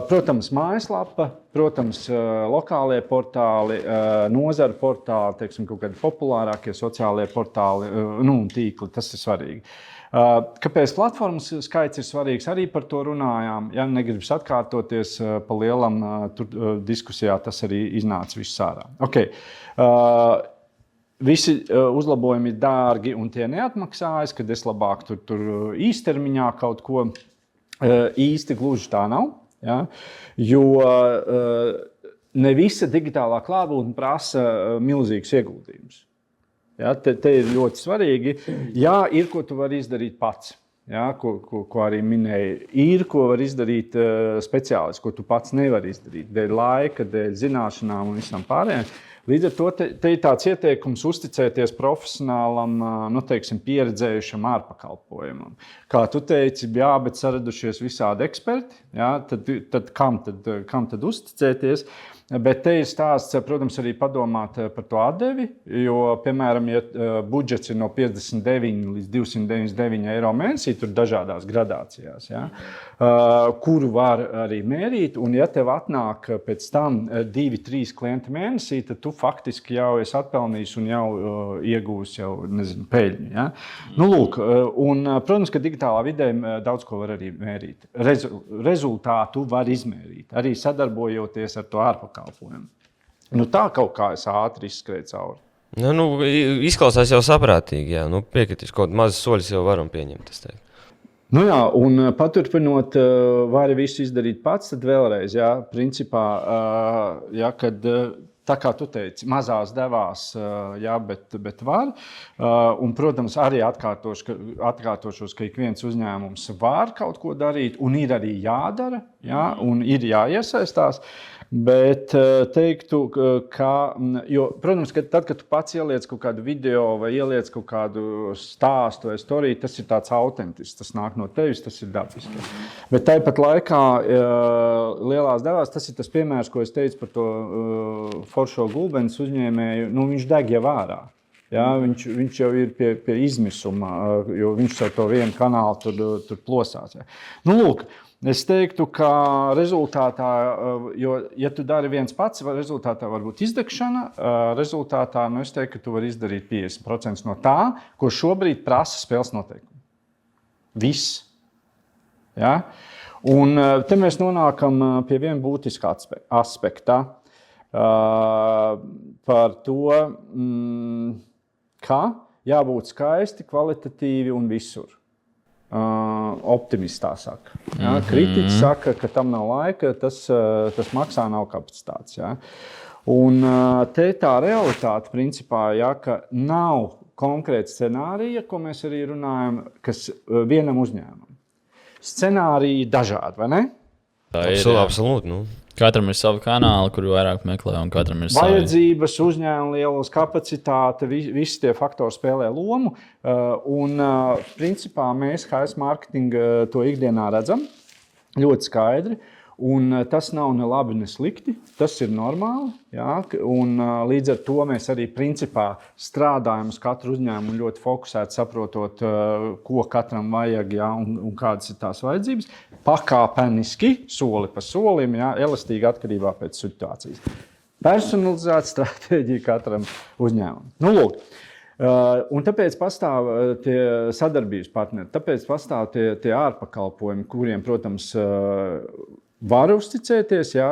Protams, mājaslapa, protams, lokālie portāli, nozaru portāli, teiksim, kaut kādi populārākie sociālie portāli un tīkli, tas ir svarīgi. Kāpēc platformas skaits ir svarīgs? Arī par to runājām. Ja negribas atkārtoties pa lielam, tur diskusijā tas arī iznāca viss ārā. Okay. Visi uzlabojumi ir dārgi un tie neatmaksājas, kad es labāk tur īstermiņā kaut ko īsti gluži tā nav. Ja? Jo ne visa digitālā klātbūtne prasa milzīgus ieguldījumus. Ja? Te ir ļoti svarīgi. Jā, ir ko tu vari izdarīt pats. Ja? Ko arī minēji. Ir ko var izdarīt speciālists, ko tu pats nevari izdarīt. Dēļ laika, dēļ zināšanām un visam pārējiem. Līdz ar to te ir tāds ieteikums uzticēties profesionālam, teiksim, pieredzējušam ārpakalpojumam. Kā tu teici, jā, bet saradušies visādi eksperti, jā, tad kam tad uzticēties? Bet te ir stāsts, protams, arī padomāt par to atdevi, jo, piemēram, ja budžets ir no 59 līdz 299 eiro mēnesī, tur dažādās gradācijās, ja, kuru var arī mērīt, un ja tev atnāk pēc tam 2-3 klienti mēnesī, tad tu faktiski jau esi atpelnījis un jau iegūs peļņu. Ja. Lūk, un, protams, ka digitālā vidē daudz ko var arī mērīt. Rezultātu var izmērīt, arī sadarbojoties ar to ārpakalpojumu. Tā kaut kā es ātri izskrēju cauri. Izklausās jau saprātīgi, jā. Piekritīs, kaut mazas soļus jau varam pieņemt. Jā, un paturpinot, vari visu izdarīt pats, tad vēlreiz, jā, principā, jā, kad tā kā tu teici, mazās devās, jā, bet var. Un, protams, arī atkārtošos, ka ik viens uzņēmums var kaut ko darīt, un ir arī jādara, jā, un ir jāiesaistās. Bet teiktu, jo, protams, ka tad, kad tu pats ieliec kaut kādu video vai ieliec kaut kādu stāstu vai storiju, tas ir tāds autentisks, tas nāk no tevis, tas ir dabiski. Bet tāpat laikā lielās devās, tas ir tas piemērs, ko es teicu par to foršo gulbenes uzņēmēju, viņš deg jau ārā. Ja, viņš jau ir pie izmisuma, jo viņš ar to vienu kanālu tur plosās. Ja. Lūk, es teiktu, ka rezultātā, jo, ja tu dari viens pats, rezultātā var būt izdegšana, rezultātā, es teiktu, ka tu vari izdarīt 50% no tā, ko šobrīd prasa spēles noteikumi. Viss. Ja? Un te mēs nonākam pie viena būtiska aspekta par to, ka jābūt skaisti, kvalitatīvi un visur. Optimists saka. Ja? Kritiķis saka, ka tam nav laika, tas maksā, nav kapacitātes. Ja? Un te tā realitāte, principā, ja, ka nav konkrēta scenārija, ko mēs arī runājam, kas vienam uzņēmumam. Scenāriji dažādi, vai ne? Tā ir. Absolūti. Katram ir sava kanāla, kuru vairāk meklē, un katram ir savi. Vajadzības, uzņēmuma lielas kapacitāte, visi tie faktori spēlē lomu. Un, principā, mēs HS Marketing to ikdienā redzam ļoti skaidri. Un tas nav ne labi, ne slikti. Tas ir normāli. Jā, un līdz ar to mēs arī principā strādājam uz katru uzņēmumu ļoti fokusēti, saprotot, ko katram vajag, jā, un kādas ir tās vajadzības. Pakāpeniski, soli pa solim, jā, elastīgi atkarībā pēc situācijas. Personalizēta stratēģija katram uzņēmumam. Lūk. Un tāpēc pastāv tie sadarbības partneri, tāpēc pastāv tie ārpakalpojumi, kuriem, protams, var uzticēties, ja,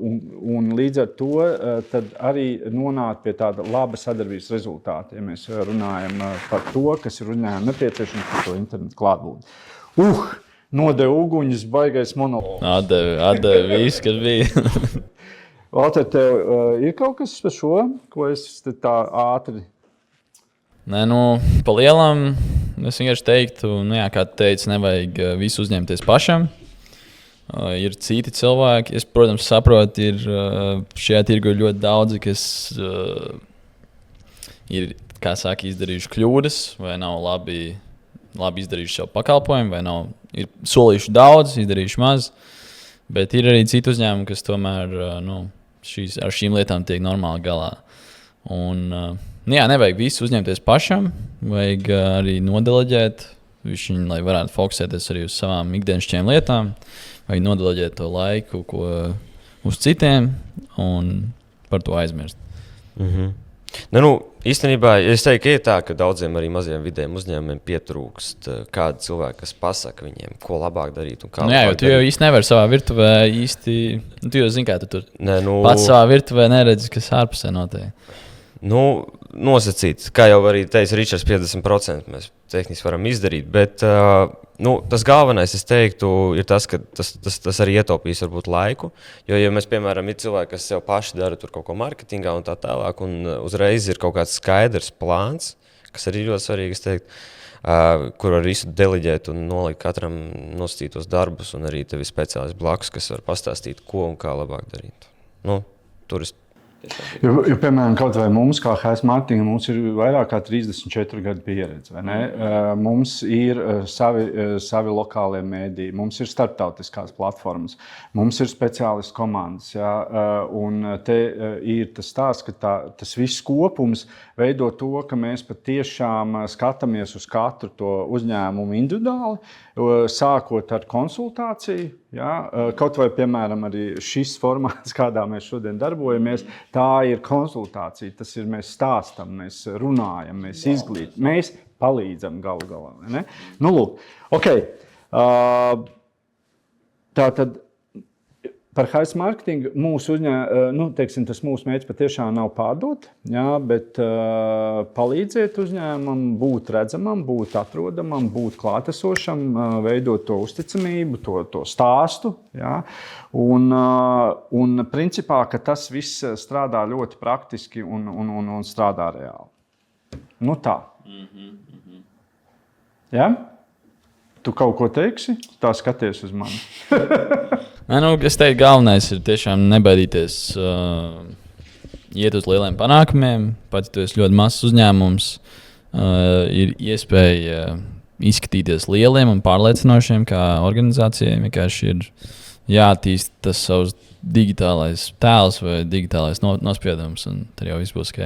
un līdz ar to tad arī nonāk pie tāda laba sadarbības rezultāta, ja mēs runājam par to, kas ir uzņēmumam nepieciešams par to internetu klātbūtni. Nodeva uguņus, baigais monologs. Atdeva viss, kas bija. Valter, tev ir kaut kas par šo, ko es tā ātri... Nē, pa lielam es vienkārši teiktu, jā, kā tu teici, nevajag visu uzņemties pašam. Ir citi cilvēki. Es, protams, saprotu, ir šajā tirgu ļoti daudzi, kas ir, kā saka, izdarījuši kļūdas, vai nav labi izdarījuši savu pakalpojumu, vai nav solījuši daudz, izdarījuši maz. Bet ir arī citi uzņēmumi, kas tomēr ar šīm lietām tiek normāli galā. Un, nevajag visu uzņemties pašam, vajag arī nodeleģēt, lai varētu fokusēties arī uz savām ikdienišķajām lietām, vai nodeleģēt to laiku uz citiem un par to aizmirst. Īstenībā es teiktu, ka ir tā, ka daudziem arī maziem vidējiem uzņēmumiem pietrūkst kāda cilvēka, kas pasaka viņiem, ko labāk darīt un kā labāk darīt. Tu jau īsti nevari savā virtuvē tu jau zini, kā tu tur pats savā virtuvē neredzi, kas ārpusē notiek. Nosacīt, kā jau arī teica Ričards, 50% mēs tehniski varam izdarīt, bet tas galvenais, es teiktu, ir tas, ka tas arī ietaupīs varbūt laiku, jo, ja mēs, piemēram, ir cilvēki, kas sev paši dara tur kaut ko marketingā un tā tālāk, un uzreiz ir kaut kāds skaidrs plāns, kas arī ļoti svarīgi, es teiktu, kur var visu deleģēt un nolikt katram nosacītos darbus, un arī tev ir speciālists blakus, kas var pastāstīt, ko un kā labāk darīt. Tur es Jo, piemēram, kaut vai mums, kā HS Marketing, mums ir vairāk kā 34 gadu pieredze. Vai ne? Mums ir savi lokālie mēdīji, mums ir starptautiskās platformas, mums ir speciālistu komandas. Ja? Un te ir tas stāsts, ka tas viss kopums veido to, ka mēs patiešām skatāmies uz katru to uzņēmumu individuāli, sākot ar konsultāciju. Ja? Kaut vai, piemēram, arī šis formāts, kādā mēs šodien darbojamies, tā ir konsultācija. Tas ir mēs stāstam, mēs runājam, mēs izglītojam, mēs palīdzam galu galā. Ne? Lūk, okay. Tātad par HS Marketing mūsu tas mūsu mērķis patiešām nav pārdot, ja, bet palīdzēt uzņēmumam būt redzamam, būt atrodamam, būt klātesošam, veidot to uzticamību, to stāstu. Ja, un principā, ka tas viss strādā ļoti praktiski un strādā reāli. Tā. Ja? Tu kaut ko teiksi? Tā skaties uz mani. Es teiktu, galvenais ir tiešām nebaidīties iet uz lieliem panākumiem. Pat ja tu esi ļoti mazs uzņēmums, ir iespēja izskatīties lieliem un pārliecinošiem kā organizācijai. Vienkārši ir jāattīst tas savs digitālais tēls vai digitālais nospiedums, un tad jau viss būs ok.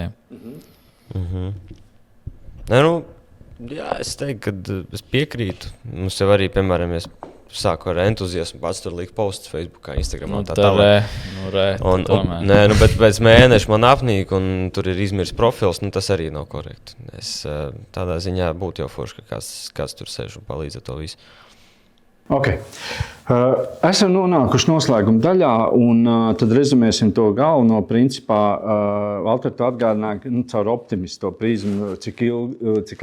Jā, es teiktu, ka es piekrītu. Mums jau arī, piemēram, es sāku ar entuziasmu, pats tur likt posts Facebookā, Instagramā. Bet pēc mēneša man apnīk, un tur ir izmirs profils, tas arī nav korekti. Es tādā ziņā būtu jau forši, ka kāds tur sēž un palīdz ar to visu. Okay. Esam nonākuši noslēguma daļā, un tad rezumēsim to galveno. Principā, Valter, tu atgādināji, caur optimistu prizmu, cik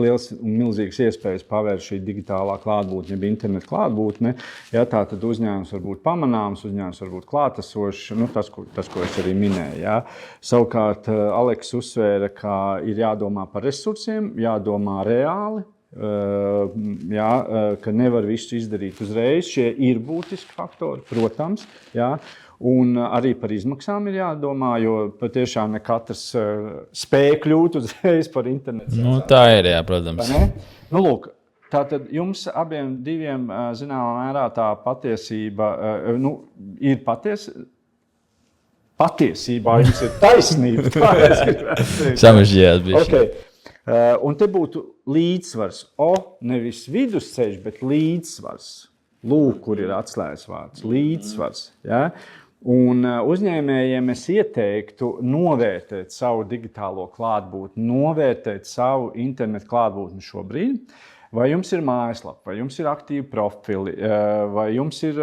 liels un milzīgas iespējas pavēr šī digitālā klātbūtne, jeb interneta klātbūtne. Ja, tā tad uzņēmums var būt pamanāms, uzņēmums var būt klātesošs, tas, ko es arī minēju. Ja. Savukārt, Aleks uzsvēra, ka ir jādomā par resursiem, jādomā reāli. Ka nevar visu izdarīt uzreiz. Šie ir būtiski faktori, protams. Jā. Un arī par izmaksām ir jādomā, jo patiešām ne katrs spēj kļūt uzreiz par internetu. Tā ir, jā, protams. Lūk, tātad jums abiem diviem zināmā mērā tā patiesība ir patiesībā jums ir taisnība. Samežģījās bišķi. Okay. Un te būtu līdzsvars. Nevis vidusceļš, bet līdzsvars. Lūk, kur ir atslēgas vārds. Līdzsvars. Ja? Un uzņēmējiem es ieteiktu novērtēt savu digitālo klātbūtni, novērtēt savu internetu klātbūtni šobrīd. Vai jums ir mājaslapa, vai jums ir aktīvi profili, vai jums ir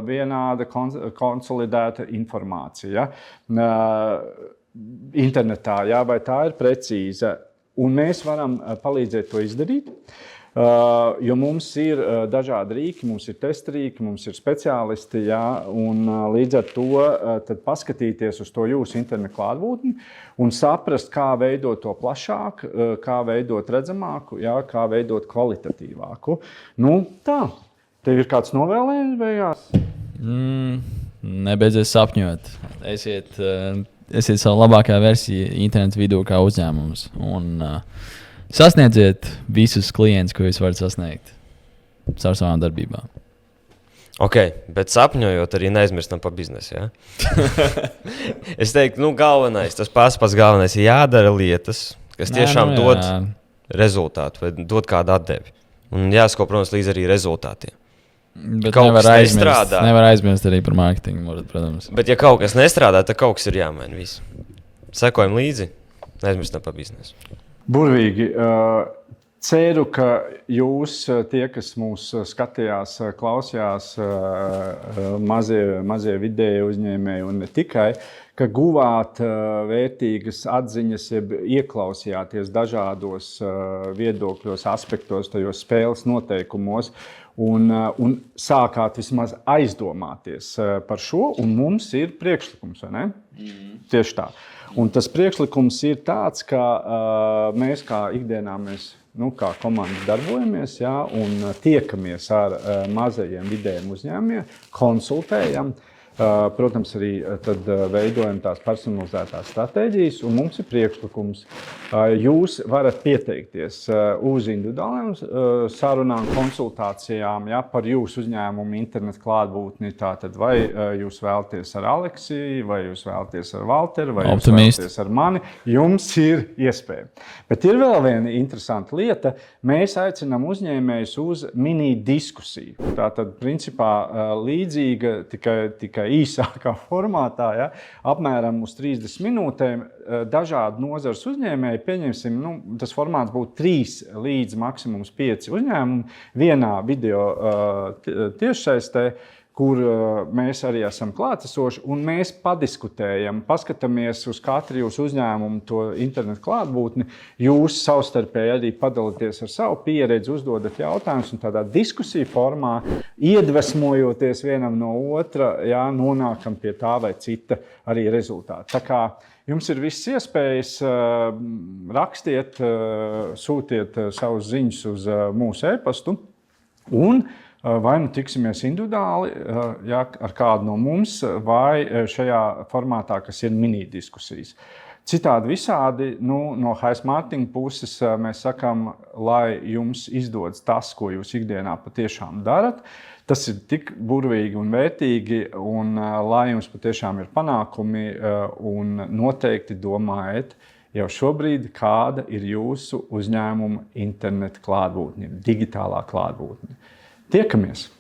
vienāda konsolidēta informācija internetā, vai tā ir precīza. Un mēs varam palīdzēt to izdarīt, jo mums ir dažādi rīki, mums ir testrīki, mums ir speciālisti, un līdz ar to tad paskatīties uz to jūsu internetu klātbūtni un saprast, kā veidot to plašāk, kā veidot redzamāku, kā veidot kvalitatīvāku. Tā. Tev ir kāds novēlējums beigās? Nebeidziet sapņot. Esiet savu labākā versiju internetu vidū kā uzņēmums. Un sasniedziet visus klientus, ko jūs varat sasniegt caur savām darbībām. Ok, bet sapņojot arī neaizmirstam par biznesu. Ja? Es teiktu, galvenais, tas pats galvenais ir jādara lietas, kas tiešām dod rezultātu vai dod kādu atdevi. Un jāsako, protams, līdz arī rezultātiem. Bet nevar aizmirst arī par mārketingu, protams. Bet ja kaut kas nestrādā, tad kaut kas ir jāmaina. Visu. Sekojam līdzi, neaizmirstam par biznesu. Burvīgi. Ceru, ka jūs, tie, kas mūs skatījās, klausījās, mazie vidēji uzņēmēji un ne tikai, ka guvāt vērtīgas atziņas, jeb ieklausījāties dažādos viedokļos, aspektos, tajos spēles noteikumos un sākāt vismaz aizdomāties par šo, un mums ir priekšlikums, vai ne? Tieši tā. Un tas priekšlikums ir tāds, ka mēs kā ikdienā kā komanda darbojamies, ja, un tiekamies ar mazajiem vidējiem uzņēmumiem, konsultējam. Protams, arī tad veidojam tās personalizētās stratēģijas, un mums ir priekšlikums. Jūs varat pieteikties uz individuālām sarunām, konsultācijām, ja, par jūsu uzņēmumu internetu klātbūtni. Tātad, vai jūs vēlaties ar Aleksiju, vai jūs vēlaties ar Valteru, vai jūs vēlaties ar mani, jums ir iespēja. Bet ir vēl viena interesanta lieta. Mēs aicinām uzņēmējus uz mini diskusiju. Tātad, principā, līdzīga tikai īsākā formātā, ja, apmēram uz 30 minūtēm dažādu nozares uzņēmēji, pieņemsim, tas formāts būtu 3 līdz maksimums 5 uzņēmumi vienā video tiešsaistē, kur mēs arī esam klātesoši, un mēs padiskutējam, paskatāmies uz katru jūsu uzņēmumu to internetu klātbūtni, jūs savstarpēji arī padalāties ar savu pieredzi, uzdodat jautājumus, un tādā diskusiju formā, iedvesmojoties vienam no otra, jā, nonākam pie tā vai cita arī rezultāta. Tā kā jums ir viss iespējas, rakstiet, sūtiet savus ziņas uz mūsu e-pastu, un vai nu tiksimies individuāli ja, ar kādu no mums, vai šajā formātā, kas ir mini-diskusijas. Citādi visādi, no Hais Marketing puses mēs sakām, lai jums izdodas tas, ko jūs ikdienā patiešām darat. Tas ir tik burvīgi un vērtīgi, un lai jums patiešām ir panākumi, un noteikti domājiet jau šobrīd, kāda ir jūsu uzņēmuma interneta klātbūtne, digitālā klātbūtne. Tiekamies!